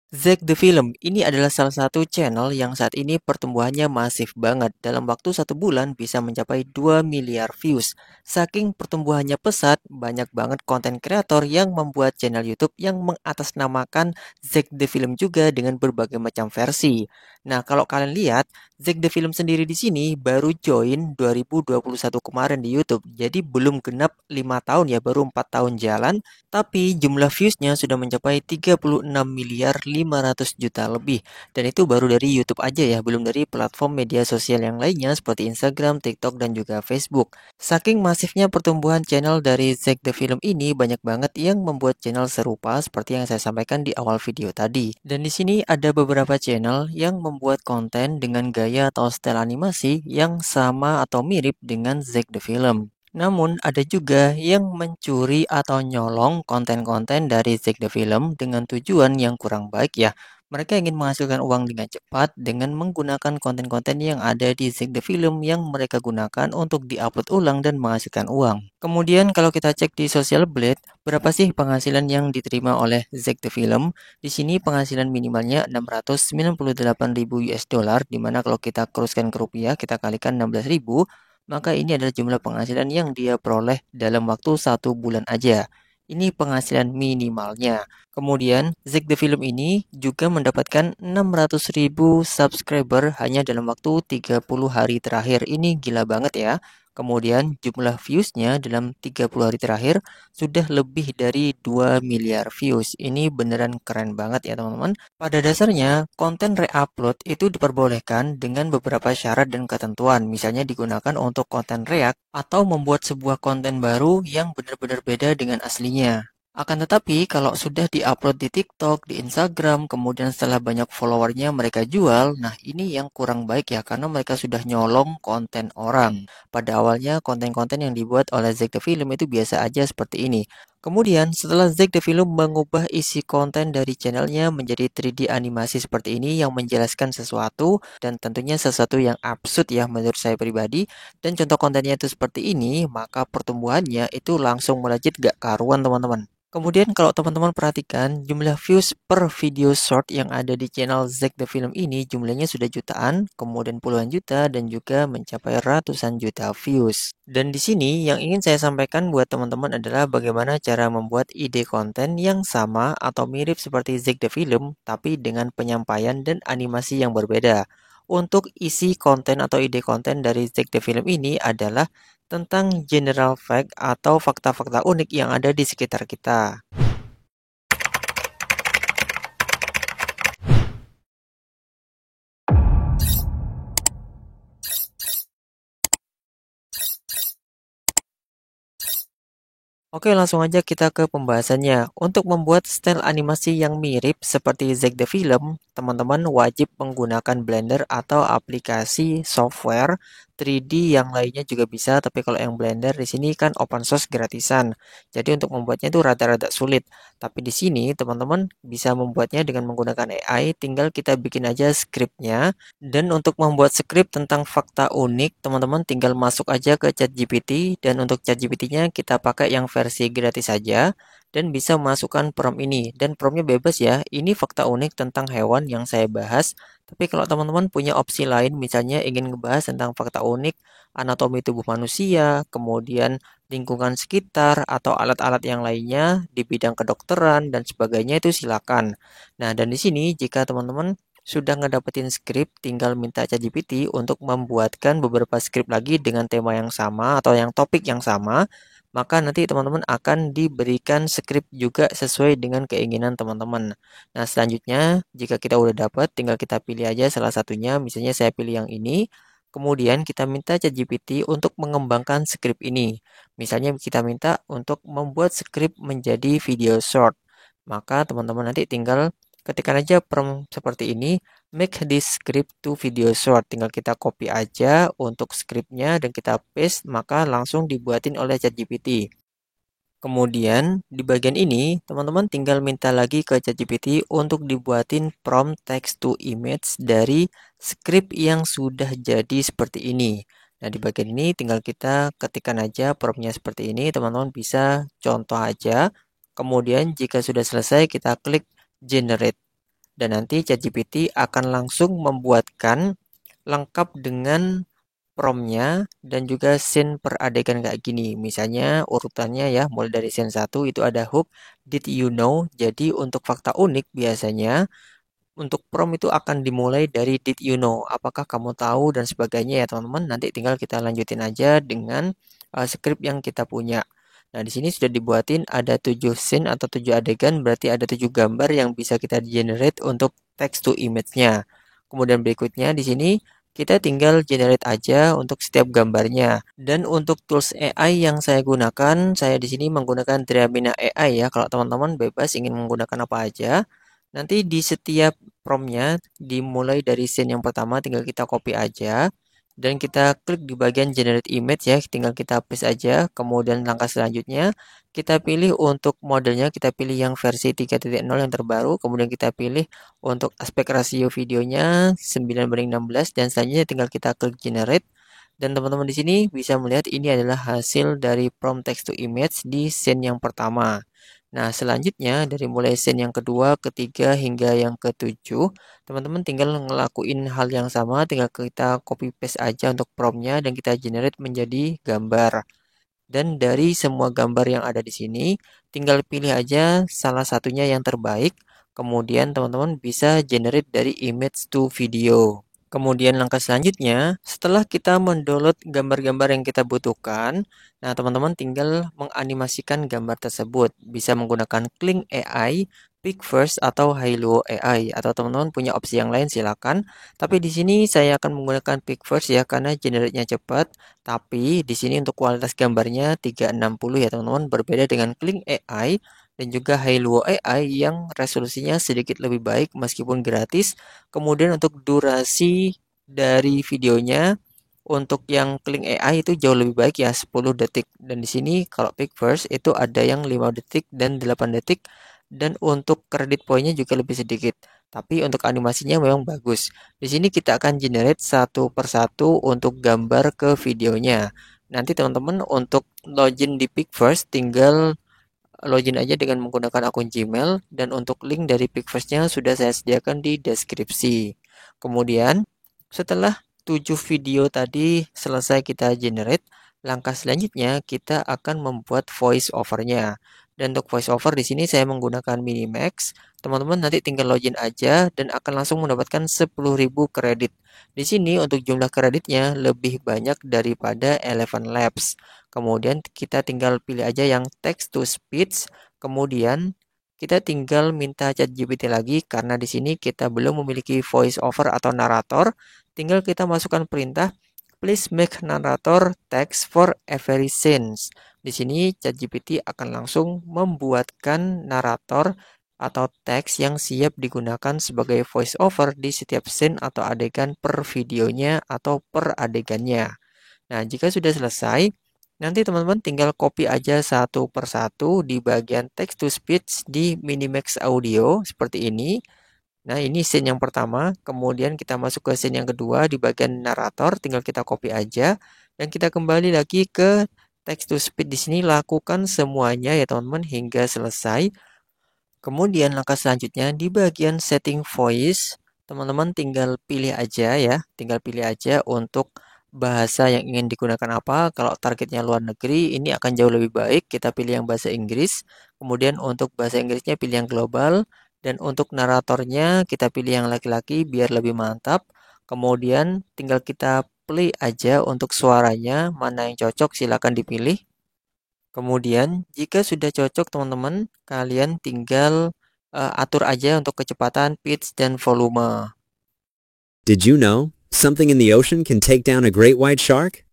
Zack the Film ini adalah salah satu channel yang saat ini pertumbuhannya masif banget. Dalam waktu 1 bulan bisa mencapai 2 miliar views. Saking pertumbuhannya pesat, banyak banget konten kreator yang membuat channel YouTube yang mengatasnamakan Zack the Film juga dengan berbagai macam versi. Nah, kalau kalian lihat, Zack the Film sendiri di sini baru join 2021 kemarin di YouTube. Jadi belum genap 5 tahun ya, baru 4 tahun jalan tapi jumlah viewsnya sudah mencapai 36 miliar 500 juta lebih. Dan itu baru dari YouTube aja ya, belum dari platform media sosial yang lainnya seperti Instagram, TikTok, dan juga Facebook. Saking masifnya pertumbuhan channel dari Zack the Film ini, banyak banget yang membuat channel serupa seperti yang saya sampaikan di awal video tadi. Dan di sini ada beberapa channel yang membuat konten dengan gaya atau style animasi yang sama atau mirip dengan Zack the Film. Namun, ada juga yang mencuri atau nyolong konten-konten dari Zack the Film dengan tujuan yang kurang baik ya. Mereka ingin menghasilkan uang dengan cepat dengan menggunakan konten-konten yang ada di Zack the Film yang mereka gunakan untuk diupload ulang dan menghasilkan uang. Kemudian kalau kita cek di Social Blade, berapa sih penghasilan yang diterima oleh Zack the Film? Di sini penghasilan minimalnya 698.000 US dollar, di mana kalau kita kuruskan ke rupiah, kita kalikan 16.000, maka ini adalah jumlah penghasilan yang dia peroleh dalam waktu 1 bulan aja. Ini penghasilan minimalnya. Kemudian, Zack the Film ini juga mendapatkan 600.000 subscriber hanya dalam waktu 30 hari terakhir. Ini gila banget ya. Kemudian, jumlah viewsnya dalam 30 hari terakhir sudah lebih dari 2 miliar views. Ini beneran keren banget ya teman-teman. Pada dasarnya, konten re-upload itu diperbolehkan dengan beberapa syarat dan ketentuan. Misalnya digunakan untuk konten react atau membuat sebuah konten baru yang benar-benar beda dengan aslinya. Akan tetapi, kalau sudah diupload di TikTok, di Instagram, kemudian setelah banyak followernya mereka jual, nah ini yang kurang baik ya, karena mereka sudah nyolong konten orang. Pada awalnya, konten-konten yang dibuat oleh Zack the Film itu biasa aja seperti ini. Kemudian, setelah Zack the Film mengubah isi konten dari channelnya menjadi 3D animasi seperti ini yang menjelaskan sesuatu dan tentunya sesuatu yang absurd ya menurut saya pribadi, dan contoh kontennya itu seperti ini, maka pertumbuhannya itu langsung melejit gak karuan teman-teman. Kemudian kalau teman-teman perhatikan jumlah views per video short yang ada di channel Zack the Film ini jumlahnya sudah jutaan, kemudian puluhan juta dan juga mencapai ratusan juta views. Dan di sini yang ingin saya sampaikan buat teman-teman adalah bagaimana cara membuat ide konten yang sama atau mirip seperti Zack the Film tapi dengan penyampaian dan animasi yang berbeda. Untuk isi konten atau ide konten dari Zack the Film ini adalah tentang general fact atau fakta-fakta unik yang ada di sekitar kita. Oke, langsung aja kita ke pembahasannya. Untuk membuat style animasi yang mirip seperti Zack the Film, teman-teman wajib menggunakan Blender atau aplikasi software 3D yang lainnya juga bisa, tapi kalau yang Blender di sini kan open source gratisan. Jadi untuk membuatnya itu rada-rada sulit. Tapi di sini teman-teman bisa membuatnya dengan menggunakan AI, tinggal kita bikin aja scriptnya. Dan untuk membuat skrip tentang fakta unik, teman-teman tinggal masuk aja ke ChatGPT dan untuk ChatGPT-nya kita pakai yang versi gratis saja dan bisa masukkan prompt ini dan promptnya bebas ya. Ini fakta unik tentang hewan yang saya bahas. Tapi kalau teman-teman punya opsi lain, misalnya ingin ngebahas tentang fakta unik anatomi tubuh manusia, kemudian lingkungan sekitar atau alat-alat yang lainnya di bidang kedokteran dan sebagainya itu silakan. Nah, dan di sini jika teman-teman sudah ngedapetin skrip, tinggal minta ChatGPT untuk membuatkan beberapa skrip lagi dengan tema yang sama atau yang topik yang sama, maka nanti teman-teman akan diberikan skrip juga sesuai dengan keinginan teman-teman. Nah, selanjutnya jika kita udah dapat, tinggal kita pilih aja salah satunya, misalnya saya pilih yang ini. Kemudian kita minta ChatGPT untuk mengembangkan skrip ini. Misalnya kita minta untuk membuat skrip menjadi video short. Maka teman-teman nanti tinggal ketikkan aja prompt seperti ini, make this script to video short. Tinggal kita copy aja untuk scriptnya dan kita paste, maka langsung dibuatin oleh ChatGPT. Kemudian di bagian ini, teman-teman tinggal minta lagi ke ChatGPT untuk dibuatin prompt text to image dari script yang sudah jadi seperti ini. Nah, di bagian ini tinggal kita ketikkan aja promptnya seperti ini, teman-teman bisa contoh aja. Kemudian jika sudah selesai, kita klik generate. Dan nanti ChatGPT akan langsung membuatkan lengkap dengan prompt-nya dan juga scene per adegan kayak gini. Misalnya urutannya ya, mulai dari scene 1 itu ada hook, did you know? Jadi untuk fakta unik biasanya untuk prompt itu akan dimulai dari did you know? Apakah kamu tahu dan sebagainya ya teman-teman. Nanti tinggal kita lanjutin aja dengan script yang kita punya. Nah, di sini sudah dibuatin ada 7 scene atau 7 adegan, berarti ada 7 gambar yang bisa kita generate untuk text to image-nya. Kemudian berikutnya di sini kita tinggal generate aja untuk setiap gambarnya. Dan untuk tools AI yang saya gunakan, saya di sini menggunakan Dramina AI ya. Kalau teman-teman bebas ingin menggunakan apa aja. Nanti di setiap prompt-nya dimulai dari scene yang pertama tinggal kita copy aja dan kita klik di bagian generate image ya, tinggal kita paste aja. Kemudian langkah selanjutnya kita pilih untuk modelnya, kita pilih yang versi 3.0 yang terbaru, kemudian kita pilih untuk aspek rasio videonya 9:16 dan selanjutnya tinggal kita klik generate. Dan teman-teman di sini bisa melihat ini adalah hasil dari prompt text to image di scene yang pertama. Nah, selanjutnya dari mulai scene yang kedua, ketiga, hingga yang ketujuh, teman-teman tinggal ngelakuin hal yang sama, tinggal kita copy paste aja untuk prompt-nya dan kita generate menjadi gambar. Dan dari semua gambar yang ada di sini, tinggal pilih aja salah satunya yang terbaik. Kemudian teman-teman bisa generate dari image to video. Kemudian langkah selanjutnya, setelah kita mendownload gambar-gambar yang kita butuhkan, nah teman-teman tinggal menganimasikan gambar tersebut. Bisa menggunakan Kling AI, Pick First, atau Hailuo AI. Atau teman-teman punya opsi yang lain silakan. Tapi di sini saya akan menggunakan Pick First ya, karena generate-nya cepat. Tapi di sini untuk kualitas gambarnya 360 ya teman-teman, berbeda dengan Kling AI dan juga Hailuo AI yang resolusinya sedikit lebih baik meskipun gratis. Kemudian untuk durasi dari videonya untuk yang Kling AI itu jauh lebih baik ya 10 detik dan di sini kalau Pick First itu ada yang 5 detik dan 8 detik dan untuk kredit poinnya juga lebih sedikit. Tapi untuk animasinya memang bagus. Di sini kita akan generate satu persatu untuk gambar ke videonya. Nanti teman-teman untuk login di Pick First tinggal login aja dengan menggunakan akun Gmail dan untuk link dari Pickfirst-nya sudah saya sediakan di deskripsi. Kemudian setelah 7 video tadi selesai kita generate, langkah selanjutnya kita akan membuat voice over-nya. Dan untuk voice over di sini saya menggunakan Minimax. Teman-teman nanti tinggal login aja dan akan langsung mendapatkan 10.000 kredit. Di sini untuk jumlah kreditnya lebih banyak daripada Eleven Labs. Kemudian kita tinggal pilih aja yang text to speech. Kemudian kita tinggal minta ChatGPT lagi karena di sini kita belum memiliki voice over atau narator. Tinggal kita masukkan perintah please make narrator text for every scene. Di sini ChatGPT akan langsung membuatkan narator atau teks yang siap digunakan sebagai voice over di setiap scene atau adegan per videonya atau per adegannya. Nah, jika sudah selesai, nanti teman-teman tinggal copy aja satu persatu di bagian text to speech di Minimax Audio seperti ini. Nah, ini scene yang pertama, kemudian kita masuk ke scene yang kedua di bagian narator, tinggal kita copy aja dan kita kembali lagi ke text to speech di sini lakukan semuanya ya teman-teman hingga selesai. Kemudian langkah selanjutnya di bagian setting voice, teman-teman tinggal pilih aja ya, tinggal pilih aja untuk bahasa yang ingin digunakan apa. Kalau targetnya luar negeri, ini akan jauh lebih baik. Kita pilih yang bahasa Inggris. Kemudian untuk bahasa Inggrisnya pilih yang global. Dan untuk naratornya kita pilih yang laki-laki biar lebih mantap. Kemudian tinggal kita play aja untuk suaranya, mana yang cocok silakan dipilih. Kemudian jika sudah cocok teman-teman, kalian tinggal atur aja untuk kecepatan, pitch, dan volume. Did you know something in the ocean can take down a great white shark?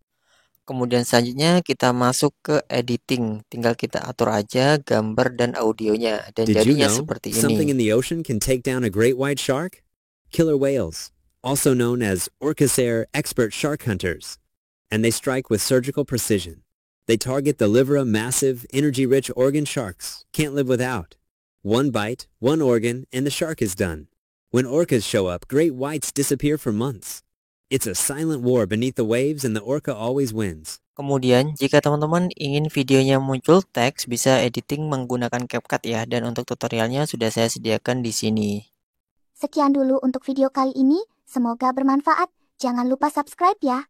Kemudian selanjutnya kita masuk ke editing. Tinggal kita atur aja gambar dan audionya. Dan Did you jadinya know seperti something in ini. the ocean can take down a great white shark? Killer whales, also known as Orcasair expert shark hunters, and they strike with surgical precision. They target the liver of massive, energy-rich organ sharks can't live without. One bite, one organ, and the shark is done. When orcas show up, great whites disappear for months. It's a silent war beneath the waves and the orca always wins. Kemudian jika teman-teman ingin videonya muncul teks, bisa editing menggunakan CapCut ya. Dan untuk tutorialnya sudah saya sediakan di sini. Sekian dulu untuk video kali ini, semoga bermanfaat. Jangan lupa subscribe ya.